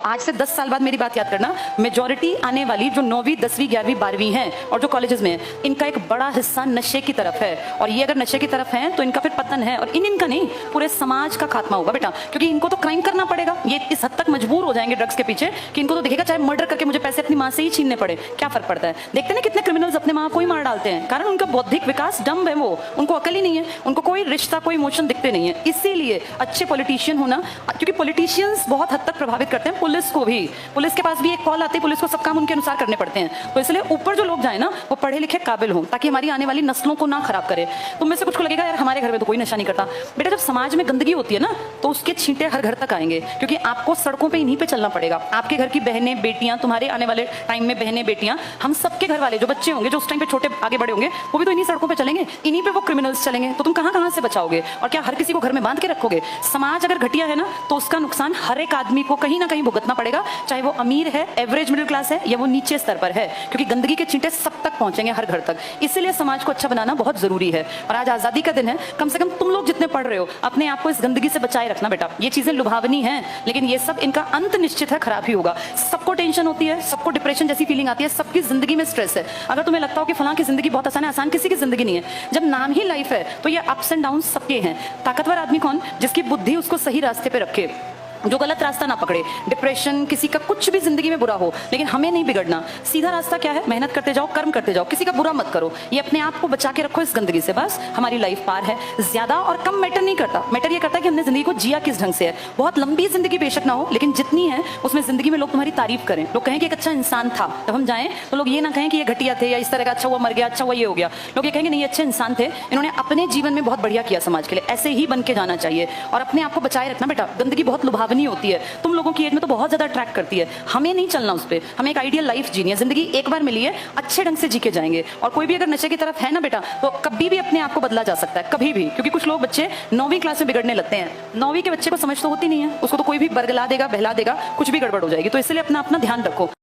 आज से 10 साल बाद मेरी बात याद करना, मेजॉरिटी आने वाली जो 9वीं 10वीं 11वीं 12वीं हैं और जो कॉलेजेस में है, इनका एक बड़ा हिस्सा नशे की तरफ है। और ये अगर नशे की तरफ है तो इनका फिर पतन है, और इनका नहीं, पूरे समाज का खात्मा होगा बेटा। क्योंकि इनको तो क्राइम करना पड़ेगा, ये इस हद तक मजबूर हो जाएंगे ड्रग्स के पीछे कि इनको तो दिखेगा चाहे मर्डर करके मुझे पैसे अपनी माँ से ही छीनने पड़े, क्या फर्क पड़ता है। देखते ना कितने क्रिमिनल्स अपने माँ को ही मार डालते हैं, कारण उनका बौद्धिक विकास डम्ब है, वो उनको अकल ही नहीं है, उनको कोई रिश्ता कोई इमोशन दिखते नहीं है। इसीलिए अच्छे पॉलिटिशियन होना, क्योंकि पॉलिटिशियंस बहुत हद तक प्रभावित करते हैं पुलिस को भी। पुलिस के पास भी एक कॉल आती है, पुलिस को सब काम उनके अनुसार करने पड़ते हैं। तो इसलिए ऊपर जो लोग जाए ना, वो पढ़े लिखे काबिल हों, ताकि हमारी आने वाली नस्लों को ना खराब करे। तुम में से कुछ को लगेगा यार हमारे घर में तो कोई नशा नहीं करता। बेटा जब समाज में गंदगी होती है ना, तो उसके छींटे हर घर तक आएंगे, क्योंकि आपको सड़कों पे इन्हीं पे चलना पड़ेगा। आपके घर की बहनें बेटियां, तुम्हारे आने वाले टाइम में बहनें बेटियां, हम सबके घर वाले जो बच्चे होंगे, जो उस टाइम पे छोटे आगे बड़े होंगे, वो भी तो इन्हीं सड़कों पे चलेंगे, इन्हीं पे वो क्रिमिनल्स चलेंगे। तो तुम कहां कहां से बचाओगे? और क्या हर किसी को घर में बांध के रखोगे? समाज अगर घटिया है ना, तो उसका नुकसान हर एक आदमी को कहीं ना कहीं भुगतना पड़ेगा, चाहे वो अमीर है, एवरेज मिडिल क्लास है, या वो नीचे स्तर पर है, क्योंकि गंदगी के छींटे सब तक पहुंचेंगे, हर घर तक। इसीलिए समाज को अच्छा बनाना बहुत जरूरी है। और आज आजादी का दिन है, कम से कम तुम लोग जितने पढ़ रहे हो, अपने आप को इस गंदगी से बचाए रखना बेटा। ये चीजें लुभावनी हैं, लेकिन ये सब इनका अंत निश्चित है, खराब ही होगा। सबको टेंशन होती है, सबको डिप्रेशन जैसी फीलिंग आती है, सबकी जिंदगी में स्ट्रेस है। अगर तुम्हें लगता हो कि फलां की जिंदगी बहुत आसान है, आसान किसी की जिंदगी नहीं है। जब नाम ही लाइफ है, तो ये अप्स एंड डाउन सबके हैं। ताकतवर आदमी कौन? जिसकी बुद्धि उसको सही रास्ते पे रखे, जो गलत रास्ता ना पकड़े। डिप्रेशन, किसी का कुछ भी जिंदगी में बुरा हो, लेकिन हमें नहीं बिगड़ना। सीधा रास्ता क्या है? मेहनत करते जाओ, कर्म करते जाओ, किसी का बुरा मत करो। ये अपने आप को बचा के रखो इस गंदगी से, बस हमारी लाइफ पार है। ज्यादा और कम मैटर नहीं करता, मैटर ये करता है कि हमने जिंदगी को जिया किस ढंग से है। बहुत लंबी जिंदगी बेशक ना हो, लेकिन जितनी है उसमें जिंदगी में लोग तुम्हारी तारीफ करें, लोग कहें कि एक अच्छा इंसान था। जब हम जाएं तो लोग ये ना कहें कि ये घटिया थे, या इस तरह का अच्छा हुआ मर गया, अच्छा हुआ ये हो गया। लोग ये कहेंगे नहीं, अच्छे इंसान थे, इन्होंने अपने जीवन में बहुत बढ़िया किया समाज के लिए। ऐसे ही बन के जाना चाहिए और अपने आप को बचाए रखना बेटा। गंदगी बहुत लुभावनी होती है, तुम लोगों की एज में तो बहुत ज्यादा अट्रैक्ट करती है। हमें नहीं चलना उस पर, हमें एक आइडियल लाइफ जीनी है। जिंदगी एक बार मिली है, अच्छे ढंग से जी के जाएंगे। और कोई भी अगर नशे की तरफ है ना बेटा, तो कभी भी अपने आप को बदला जा सकता है, कभी भी। क्योंकि कुछ लोग बच्चे 9वीं क्लास में बिगड़ने लगते हैं। 9वीं के बच्चे को समझ तो होती नहीं है, उसको तो कोई भी बरगला देगा, बहला देगा, कुछ भी गड़बड़ हो जाएगी। तो इसलिए अपना अपना ध्यान रखो।